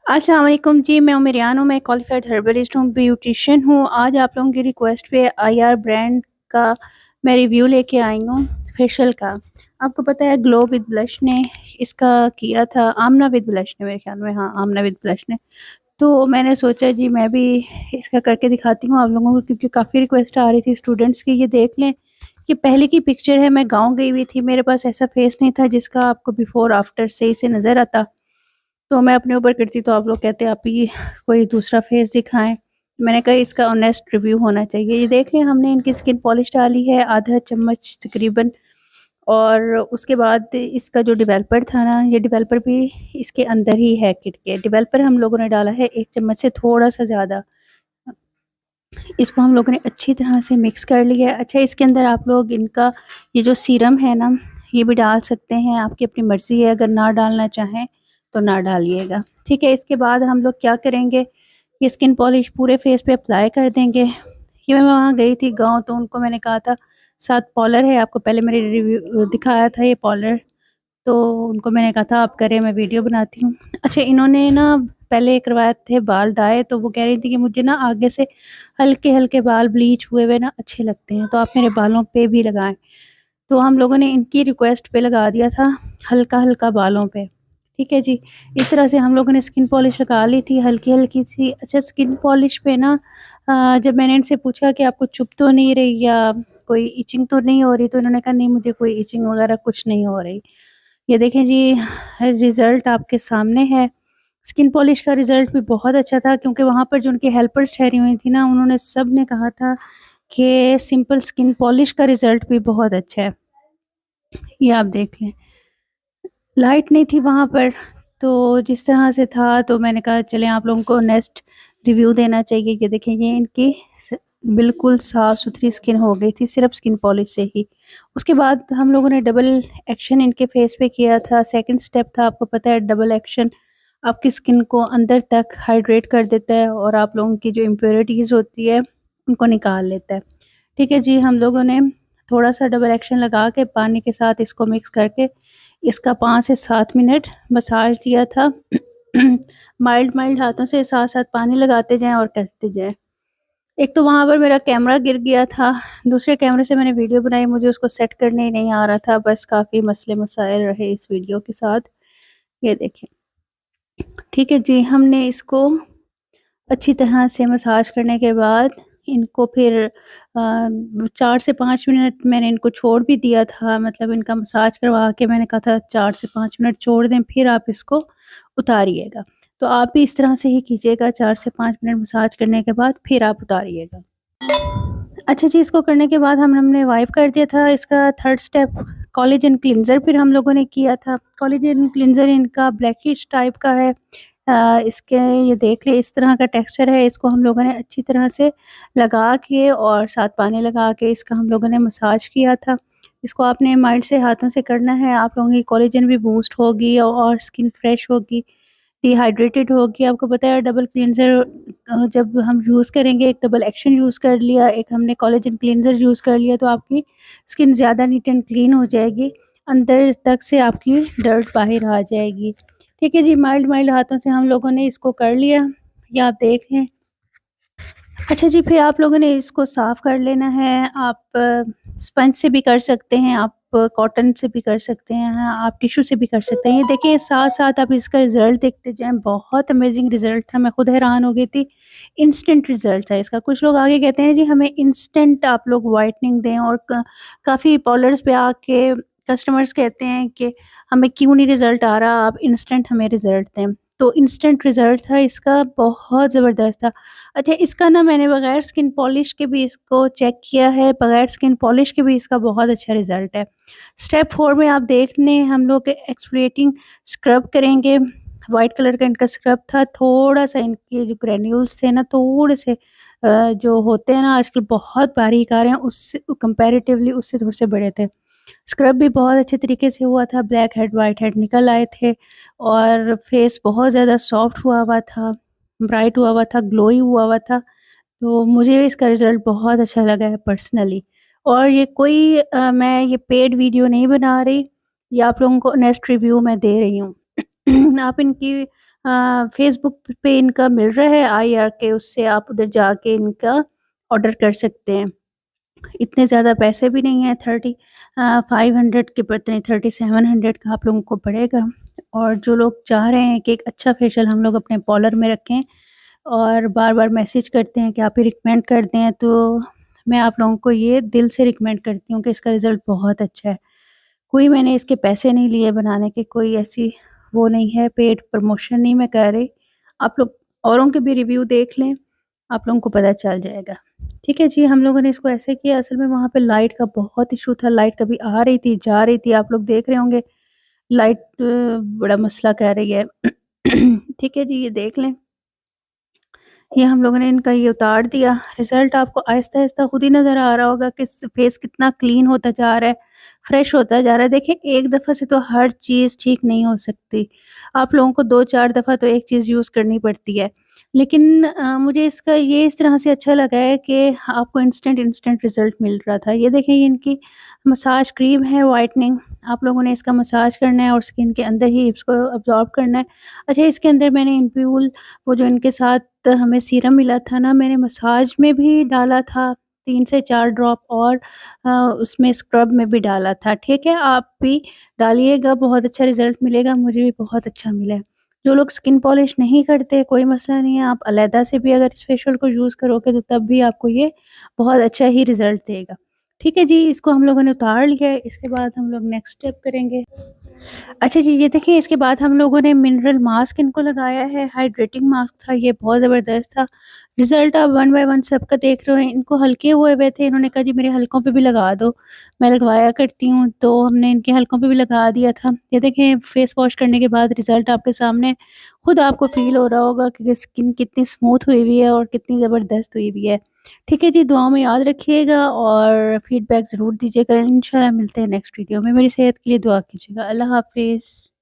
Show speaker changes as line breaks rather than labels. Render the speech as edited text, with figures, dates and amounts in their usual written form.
अस्सलाम वालेकुम जी, मैं उमेरियान हूँ, मैं क्वालिफाइड हर्बलिस्ट हूँ, ब्यूटिशियन हूँ। आज आप लोगों की रिक्वेस्ट पे आईआर ब्रांड का मैं रिव्यू लेके आई हूँ फेशियल का। आपको पता है ग्लो विद ब्लश ने इसका किया था, आमना विद ब्लश ने मेरे ख्याल में, हाँ आमना विद ब्लश ने। तो मैंने सोचा जी मैं भी इसका करके दिखाती हूँ आप लोगों को, क्योंकि काफ़ी रिक्वेस्ट आ रही थी स्टूडेंट्स की। ये देख लें, ये पहले की पिक्चर है, मैं गाँव गई हुई थी, मेरे पास ऐसा फेस नहीं था जिसका आपको बिफ़ोर आफ्टर सही से नज़र आता। तो मैं अपने ऊपर करती तो आप लोग कहते आप ही कोई दूसरा फेस दिखाएँ। मैंने कहा इसका ऑनेस्ट रिव्यू होना चाहिए। ये देख लें, हमने इनकी स्किन पॉलिश डाली है आधा चम्मच तकरीबन, और उसके बाद इसका जो डेवलपर था ना, ये डेवलपर भी इसके अंदर ही है किट के। डेवलपर हम लोगों ने डाला है 1 चम्मच से थोड़ा-सा ज़्यादा। इसको हम लोगों ने अच्छी तरह से मिक्स कर लिया है। अच्छा, इसके अंदर आप लोग इनका ये जो सीरम है ना, ये भी डाल सकते हैं, आपकी अपनी मर्ज़ी है, अगर ना डालना चाहें तो ना डालिएगा, ठीक है। इसके बाद हम लोग क्या करेंगे, ये स्किन पॉलिश पूरे फेस पे अप्लाई कर देंगे। ये मैं वहाँ गई थी गाँव, तो उनको मैंने कहा था साथ पॉलर है, आपको पहले मैंने रिव्यू दिखाया था ये पॉलर, तो उनको मैंने कहा था आप करें, मैं वीडियो बनाती हूँ। अच्छा, इन्होंने ना पहले करवाए थे बाल डाई, तो वो कह रही थी कि मुझे ना आगे से हल्के-हल्के बाल ब्लीच हुए हुए ना अच्छे लगते हैं, तो आप मेरे बालों पे भी लगाएँ। तो हम लोगों ने इनकी रिक्वेस्ट पे लगा दिया था हल्का-हल्का बालों पे, ठीक है जी। इस तरह से हम लोगों ने स्किन पॉलिश लगा ली थी हल्की-हल्की सी। अच्छा, स्किन पॉलिश पे ना जब मैंने इनसे पूछा कि आपको चुभ तो नहीं रही या कोई इचिंग तो नहीं हो रही, तो इन्होंने कहा नहीं मुझे कोई इचिंग वगैरह कुछ नहीं हो रही। ये देखें जी, रिज़ल्ट आपके सामने है। स्किन पॉलिश का रिज़ल्ट भी बहुत अच्छा था, क्योंकि वहाँ पर जो उनकी हेल्पर्स ठहरी हुई थी ना, उन्होंने सब ने कहा था कि सिंपल स्किन पॉलिश का रिज़ल्ट भी बहुत अच्छा है। ये आप देख लें। लाइट नहीं थी वहाँ पर, तो जिस तरह से था, तो मैंने कहा चलें आप लोगों को नेक्स्ट रिव्यू देना चाहिए। ये देखें, ये इनकी बिल्कुल साफ़-सुथरी स्किन हो गई थी सिर्फ़ स्किन पॉलिश से ही। उसके बाद हम लोगों ने डबल एक्शन इनके फेस पे किया था। सेकंड स्टेप था, आपको पता है डबल एक्शन आपकी स्किन को अंदर तक हाइड्रेट कर देता है और आप लोगों की जो इम्प्योरिटीज़ होती है उनको निकाल लेता है। ठीक है जी, हम लोगों ने थोड़ा-सा डबल एक्शन लगा के पानी के साथ इसको मिक्स करके इसका 5 से 7 मिनट मसाज दिया था। माइल्ड-माइल्ड हाथों से साथ-साथ पानी लगाते जाएँ और करते जाएँ। एक तो वहाँ पर मेरा कैमरा गिर गया था, दूसरे कैमरे से मैंने वीडियो बनाई, मुझे उसको सेट करने ही नहीं आ रहा था, बस काफ़ी मसले-मसाइल रहे इस वीडियो के साथ। ये देखें, ठीक है जी, हमने इसको अच्छी तरह से मसाज करने के बाद इनको फिर 4 से 5 मिनट मैंने इनको छोड़ भी दिया था, मतलब इनका मसाज करवा के मैंने कहा था 4 से 5 मिनट छोड़ दें, फिर आप इसको उतारिएगा। तो आप भी इस तरह से ही कीजिएगा, 4 से 5 मिनट मसाज करने के बाद फिर आप उतारिएगा। अच्छा जी, इसको करने के बाद हमने वाइप कर दिया था। इसका थर्ड स्टेप कोलेजन क्लींज़र फिर हम लोगों ने किया था। कोलेजन क्लींज़र इनका ब्लैकिश टाइप का है। इसके ये देख लें, इस तरह का टेक्सचर है। इसको हम लोगों ने अच्छी तरह से लगा के और साथ पानी लगा के इसका हम लोगों ने मसाज किया था। इसको आपने माइल्ड से हाथों से करना है, आप लोगों की कोलेजन भी बूस्ट होगी और स्किन फ्रेश होगी, डिहाइड्रेटेड होगी। आपको पता है डबल क्लींज़र जब हम यूज़ करेंगे, एक डबल एक्शन यूज़ कर लिया, एक हमने कोलेजन क्लींज़र यूज़ कर लिया, तो आपकी स्किन ज़्यादा नीट एंड क्लीन हो जाएगी, अंदर तक से आपकी डर्ट बाहर आ जाएगी। ठीक है जी, माइल्ड-माइल्ड हाथों से हम लोगों ने इसको कर लिया, ये आप देख लें। अच्छा जी, फिर आप लोगों ने इसको साफ़ कर लेना है। आप स्पंज से भी कर सकते हैं, आप कॉटन से भी कर सकते हैं, हाँ, आप टिश्यू से भी कर सकते हैं। ये देखिए, साथ-साथ आप इसका रिज़ल्ट देखते जाएँ, बहुत अमेज़िंग रिज़ल्ट था, मैं खुद हैरान हो गई थी। इंस्टेंट रिज़ल्ट था इसका। कुछ लोग आगे कहते हैं जी हमें इंस्टेंट आप लोग व्हाइटनिंग दें, और काफ़ी पार्लर्स पे आके कस्टमर्स कहते हैं कि हमें क्यों नहीं रिज़ल्ट आ रहा, आप इंस्टेंट हमें रिज़ल्ट दें। तो इंस्टेंट रिज़ल्ट था इसका, बहुत ज़बरदस्त था। अच्छा, इसका ना मैंने बगैर स्किन पॉलिश के भी इसको चेक किया है, बगैर स्किन पॉलिश के भी इसका बहुत अच्छा रिज़ल्ट है। स्टेप 4 में आप देख लें, हम लोग एक्सफोलिएटिंग स्क्रब करेंगे। वाइट कलर का इनका स्क्रब था, थोड़ा-सा इनके जो ग्रैन्यूल्स थे ना, थोड़े से जो होते हैं ना आजकल बहुत बारीक आ रहे हैं, उससे कंपैरेटिवली उससे थोड़े से बड़े थे। स्क्रब भी बहुत अच्छे तरीके से हुआ था, ब्लैक हेड, व्हाइट हेड निकल आए थे और फेस बहुत ज़्यादा सॉफ्ट हुआ हुआ था, ब्राइट हुआ हुआ था, ग्लोई हुआ हुआ था। तो मुझे इसका रिज़ल्ट बहुत अच्छा लगा है पर्सनली। और ये कोई मैं ये पेड वीडियो नहीं बना रही, ये आप लोगों को ऑनेस्ट रिव्यू मैं दे रही हूँ। आप इनकी फ़ेसबुक पे इनका मिल रहा है आईआर के, उससे आप उधर जाके इनका ऑर्डर कर सकते हैं। इतने ज़्यादा पैसे भी नहीं हैं, 500 के पता नहीं 3700 का आप लोगों को पड़ेगा। और जो लोग चाह रहे हैं कि एक अच्छा फेशियल हम लोग अपने पार्लर में रखें और बार-बार मैसेज करते हैं कि आप ही रिकमेंड करते हैं, तो मैं आप लोगों को ये दिल से रिकमेंड करती हूँ कि इसका रिज़ल्ट बहुत अच्छा है। कोई मैंने इसके पैसे नहीं लिए बनाने के, कोई ऐसी वो नहीं है, पेड प्रमोशन नहीं मैं कर रही। आप लोग औरों के भी रिव्यू देख लें, आप लोगों को पता चल जाएगा। ठीक है जी, हम लोगों ने इसको ऐसे किया, असल में वहाँ पे लाइट का बहुत इश्यू था, लाइट कभी आ रही थी, जा रही थी, आप लोग देख रहे होंगे, लाइट बड़ा मसला कर रही है। ठीक है जी, ये देख लें। ये हम लोगों ने इनका ये उतार दिया, रिज़ल्ट आपको आहिस्ता-आहिस्ता खुद ही नज़र आ रहा होगा कि फेस कितना क्लीन होता जा रहा है, फ्रेश होता जा रहा है। देखिए, एक दफ़ा से तो हर चीज़ ठीक नहीं हो सकती। आप लोगों को 2-4 दफ़ा तो एक चीज़ यूज़ करनी पड़ती है। लेकिन मुझे इसका ये इस तरह से अच्छा लगा है कि आपको इंस्टेंट रिज़ल्ट मिल रहा था। ये देखें, ये इनकी मसाज क्रीम है व्हाइटनिंग, आप लोगों ने इसका मसाज करना है और स्किन के अंदर ही इसको अब्ज़ॉर्ब करना है। अच्छा, इसके अंदर मैंने इन्फ्यूल वो जो इनके साथ हमें सीरम मिला था ना, मैंने मसाज में भी डाला था 3 से 4 ड्रॉप और उसमें स्क्रब में भी डाला था, ठीक है? आप भी डालिएगा, बहुत अच्छा रिज़ल्ट मिलेगा, मुझे भी बहुत अच्छा मिला है। जो लोग स्किन पॉलिश नहीं करते, कोई मसला नहीं है, आप अलहदा से भी अगर इस फेशियल को यूज़ करोगे तो तब भी आपको ये बहुत अच्छा ही रिज़ल्ट देगा। ठीक है जी, इसको हम लोगों ने उतार लिया है, इसके बाद हम लोग नेक्स्ट स्टेप करेंगे। अच्छा जी, ये देखिए, इसके बाद हम लोगों ने मिनरल मास्क इनको लगाया है, हाइड्रेटिंग मास्क था, ये बहुत ज़बरदस्त था। रिज़ल्ट आप वन बाय वन सबका देख रहे हो, इनको हल्के हुए हुए थे, इन्होंने कहा जी मेरे हलकों पे भी लगा दो, मैं लगवाया करती हूँ, तो हमने इनके हलकों पे भी लगा दिया था। ये देखें, फेस वॉश करने के बाद रिज़ल्ट आपके सामने, खुद आपको फ़ील हो रहा होगा कि स्किन कितनी स्मूथ हुई हुई है और कितनी ज़बरदस्त हुई हुई है। ठीक है जी, दुआओं में याद रखिएगा और फीडबैक ज़रूर दीजिएगा। इंशाल्लाह मिलते हैं नेक्स्ट वीडियो में। मेरी सेहत के लिए दुआ कीजिएगा। अल्लाह हाफ़िज़।